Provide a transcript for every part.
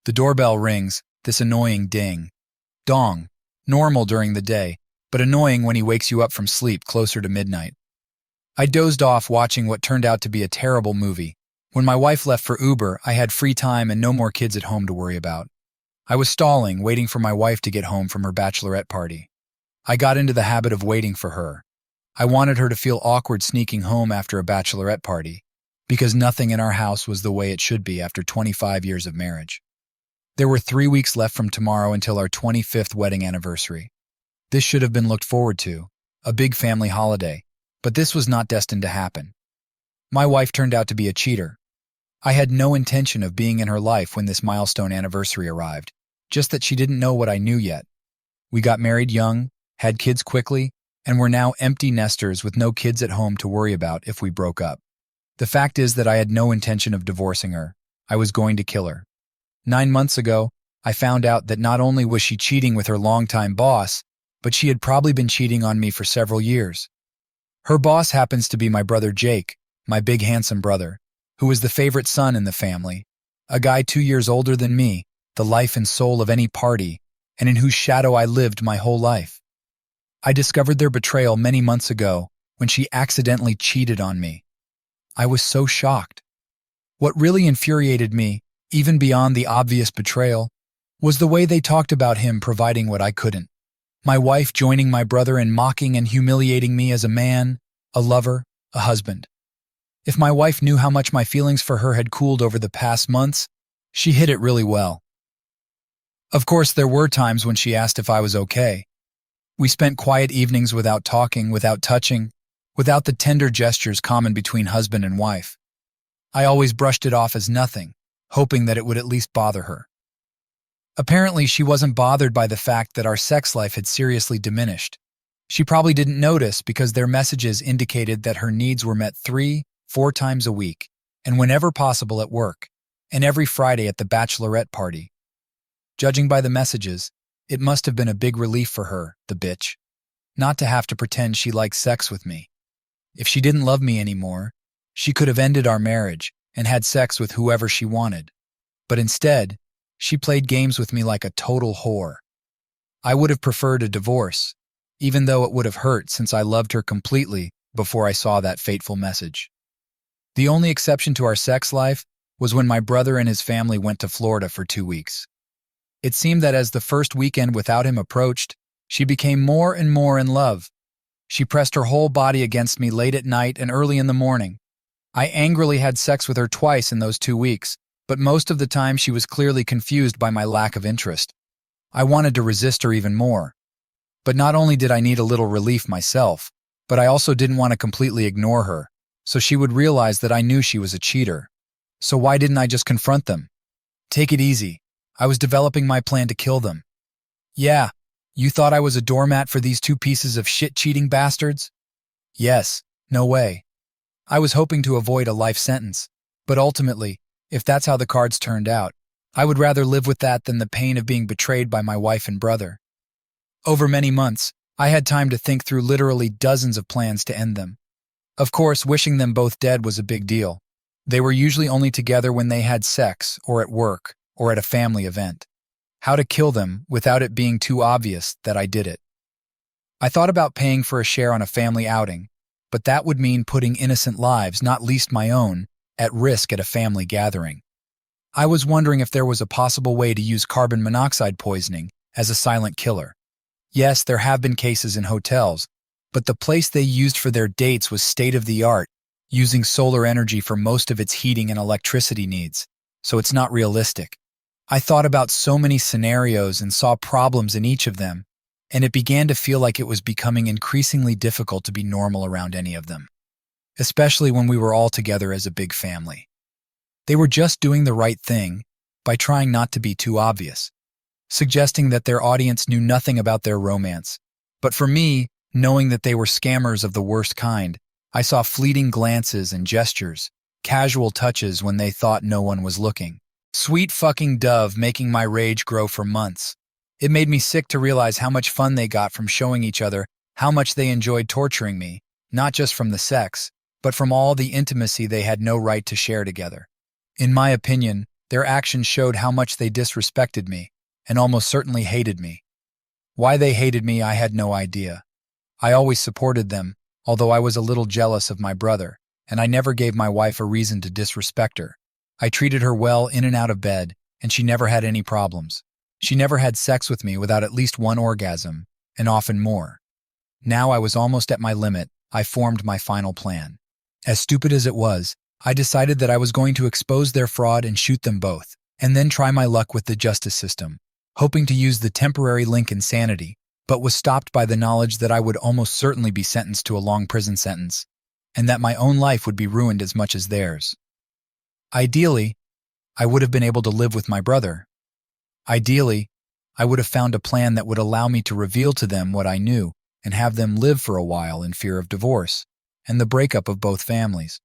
The doorbell rings, this annoying ding. Dong. Normal during the day, but annoying when he wakes you up from sleep closer to midnight. I dozed off watching what turned out to be a terrible movie. When my wife left for Uber, I had free time and no more kids at home to worry about. I was stalling, waiting for my wife to get home from her bachelorette party. I got into the habit of waiting for her. I wanted her to feel awkward sneaking home after a bachelorette party, because nothing in our house was the way it should be after 25 years of marriage. There were 3 weeks left from tomorrow until our 25th wedding anniversary. This should have been looked forward to, a big family holiday, but this was not destined to happen. My wife turned out to be a cheater. I had no intention of being in her life when this milestone anniversary arrived, just that she didn't know what I knew yet. We got married young, had kids quickly, and were now empty nesters with no kids at home to worry about if we broke up. The fact is that I had no intention of divorcing her. I was going to kill her. 9 months ago, I found out that not only was she cheating with her longtime boss, but she had probably been cheating on me for several years. Her boss happens to be my brother Jake, my big handsome brother, who was the favorite son in the family, a guy 2 years older than me, the life and soul of any party, and in whose shadow I lived my whole life. I discovered their betrayal many months ago when she accidentally cheated on me. I was so shocked. What really infuriated me, even beyond the obvious betrayal, was the way they talked about him providing what I couldn't. My wife joining my brother in mocking and humiliating me as a man, a lover, a husband. If my wife knew how much my feelings for her had cooled over the past months, she hid it really well. Of course, there were times when she asked if I was okay. We spent quiet evenings without talking, without touching, without the tender gestures common between husband and wife. I always brushed it off as nothing, hoping that it would at least bother her. Apparently, she wasn't bothered by the fact that our sex life had seriously diminished. She probably didn't notice because their messages indicated that her needs were met 3-4 times a week, and whenever possible at work, and every Friday at the bachelorette party. Judging by the messages, it must have been a big relief for her, the bitch, not to have to pretend she liked sex with me. If she didn't love me anymore, she could have ended our marriage and had sex with whoever she wanted. But instead, she played games with me like a total whore. I would have preferred a divorce, even though it would have hurt since I loved her completely before I saw that fateful message. The only exception to our sex life was when my brother and his family went to Florida for 2 weeks. It seemed that as the first weekend without him approached, she became more and more in love. She pressed her whole body against me late at night and early in the morning. I angrily had sex with her twice in those 2 weeks, but most of the time she was clearly confused by my lack of interest. I wanted to resist her even more. But not only did I need a little relief myself, but I also didn't want to completely ignore her, so she would realize that I knew she was a cheater. So why didn't I just confront them? Take it easy. I was developing my plan to kill them. Yeah, you thought I was a doormat for these 2 pieces of shit-cheating bastards? Yes, no way. I was hoping to avoid a life sentence, but ultimately, if that's how the cards turned out, I would rather live with that than the pain of being betrayed by my wife and brother. Over many months, I had time to think through literally dozens of plans to end them. Of course, wishing them both dead was a big deal. They were usually only together when they had sex, or at work, or at a family event. How to kill them without it being too obvious that I did it. I thought about paying for a share on a family outing, but that would mean putting innocent lives, not least my own, at risk at a family gathering. I was wondering if there was a possible way to use carbon monoxide poisoning as a silent killer. Yes, there have been cases in hotels, but the place they used for their dates was state-of-the-art, using solar energy for most of its heating and electricity needs, so it's not realistic. I thought about so many scenarios and saw problems in each of them, and it began to feel like it was becoming increasingly difficult to be normal around any of them, especially when we were all together as a big family. They were just doing the right thing by trying not to be too obvious, suggesting that their audience knew nothing about their romance. But for me, knowing that they were scammers of the worst kind, I saw fleeting glances and gestures, casual touches when they thought no one was looking. Sweet fucking dove, making my rage grow for months. It made me sick to realize how much fun they got from showing each other how much they enjoyed torturing me, not just from the sex, but from all the intimacy they had no right to share together. In my opinion, Their actions showed how much they disrespected me and almost certainly hated me. Why they hated me, I had no idea. I always supported them, although I was a little jealous of my brother, and I never gave my wife a reason to disrespect her. I treated her well in and out of bed, and she never had any problems. She never had sex with me without at least one orgasm, and often more. Now I was almost at my limit. I formed my final plan. As stupid as it was, I decided that I was going to expose their fraud and shoot them both, and then try my luck with the justice system, hoping to use the temporary link insanity, but was stopped by the knowledge that I would almost certainly be sentenced to a long prison sentence, and that my own life would be ruined as much as theirs. Ideally, I would have been able to live with my brother. Ideally, I would have found a plan that would allow me to reveal to them what I knew and have them live for a while in fear of divorce and the breakup of both families.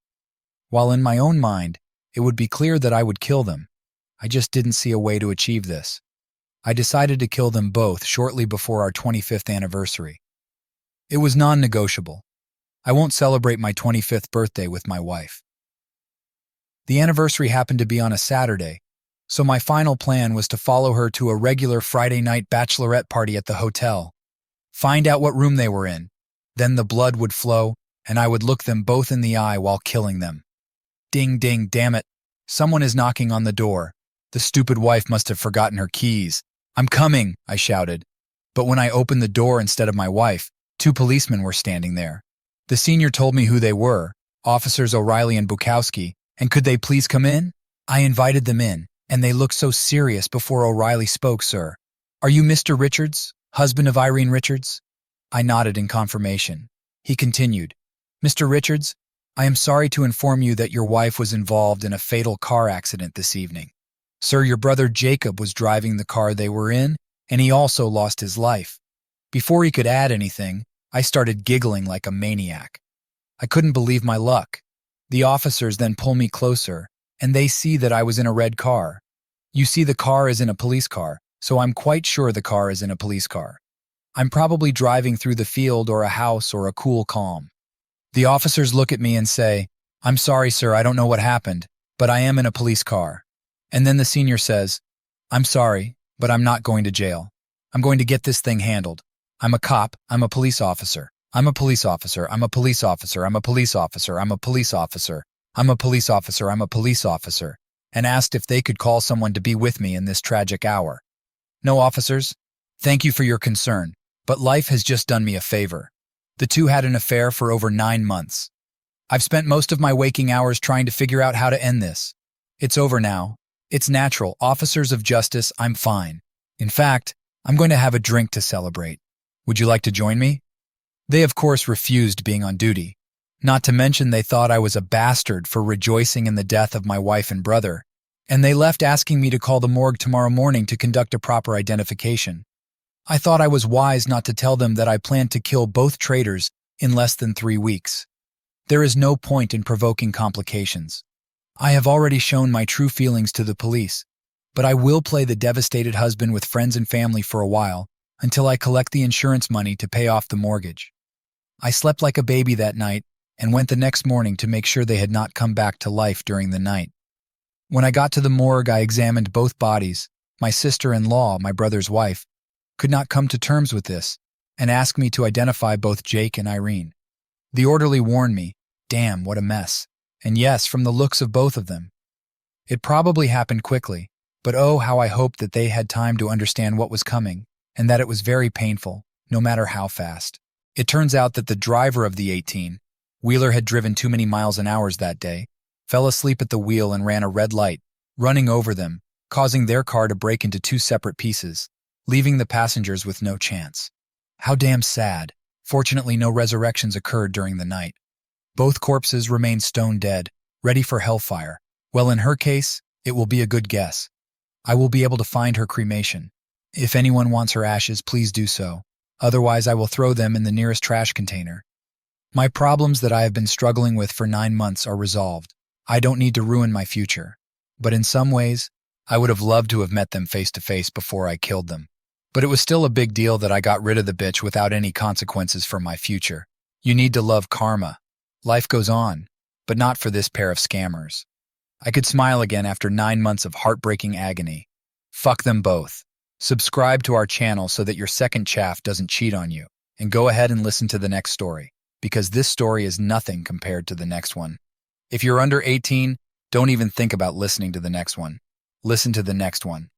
While in my own mind, it would be clear that I would kill them, I just didn't see a way to achieve this. I decided to kill them both shortly before our 25th anniversary. It was non-negotiable. I won't celebrate my 25th birthday with my wife. The anniversary happened to be on a Saturday, so my final plan was to follow her to a regular Friday night bachelorette party at the hotel, find out what room they were in, then the blood would flow, and I would look them both in the eye while killing them. Ding, ding, damn it. Someone is knocking on the door. The stupid wife must have forgotten her keys. "I'm coming," I shouted. But when I opened the door instead of my wife, 2 policemen were standing there. The senior told me who they were, Officers O'Reilly and Bukowski, and could they please come in? I invited them in, and they looked so serious before O'Reilly spoke. "Sir, are you Mr. Richards, husband of Irene Richards?" I nodded in confirmation. He continued, "Mr. Richards, I am sorry to inform you that your wife was involved in a fatal car accident this evening. Sir, your brother Jacob was driving the car they were in, and he also lost his life." Before he could add anything, I started giggling like a maniac. I couldn't believe my luck. The officers then pull me closer, and they see that I was in a red car. You see, the car is in a police car, so I'm quite sure the car is in a police car. I'm probably driving through the field or a house or a cool calm. The officers look at me and say, "I'm sorry, sir, I don't know what happened, but I am in a police car." And then the senior says, "I'm sorry, but I'm not going to jail. I'm going to get this thing handled. I'm a cop, I'm a police officer. I'm a police officer, I'm a police officer, I'm a police officer, I'm a police officer. I'm a police officer, I'm a police officer," and asked if they could call someone to be with me in this tragic hour. "No, officers, thank you for your concern, but life has just done me a favor." The two had an affair for over 9 months. I've spent most of my waking hours trying to figure out how to end this. It's over now. It's natural. Officers of justice, I'm fine. In fact, I'm going to have a drink to celebrate. Would you like to join me? They, of course, refused being on duty. Not to mention they thought I was a bastard for rejoicing in the death of my wife and brother, and they left asking me to call the morgue tomorrow morning to conduct a proper identification. I thought I was wise not to tell them that I planned to kill both traitors in less than 3 weeks. There is no point in provoking complications. I have already shown my true feelings to the police, but I will play the devastated husband with friends and family for a while until I collect the insurance money to pay off the mortgage. I slept like a baby that night and went the next morning to make sure they had not come back to life during the night. When I got to the morgue, I examined both bodies. My sister-in-law, my brother's wife, could not come to terms with this and asked me to identify both Jake and Irene. The orderly warned me, damn, what a mess. And yes, from the looks of both of them. It probably happened quickly, but oh, how I hoped that they had time to understand what was coming, and that it was very painful, no matter how fast. It turns out that the driver of the 18-wheeler had driven too many miles an hour that day, fell asleep at the wheel and ran a red light, running over them, causing their car to break into 2 separate pieces, leaving the passengers with no chance. How damn sad. Fortunately, no resurrections occurred during the night. Both corpses remained stone dead, ready for hellfire. Well, in her case, it will be a good guess. I will be able to find her cremation. If anyone wants her ashes, please do so. Otherwise, I will throw them in the nearest trash container. My problems that I have been struggling with for 9 months are resolved. I don't need to ruin my future. But in some ways, I would have loved to have met them face to face before I killed them. But it was still a big deal that I got rid of the bitch without any consequences for my future. You need to love karma. Life goes on, but not for this pair of scammers. I could smile again after 9 months of heartbreaking agony. Fuck them both. Subscribe to our channel so that your second chaff doesn't cheat on you. And go ahead and listen to the next story, because this story is nothing compared to the next one. If you're under 18, don't even think about listening to the next one. Listen to the next one.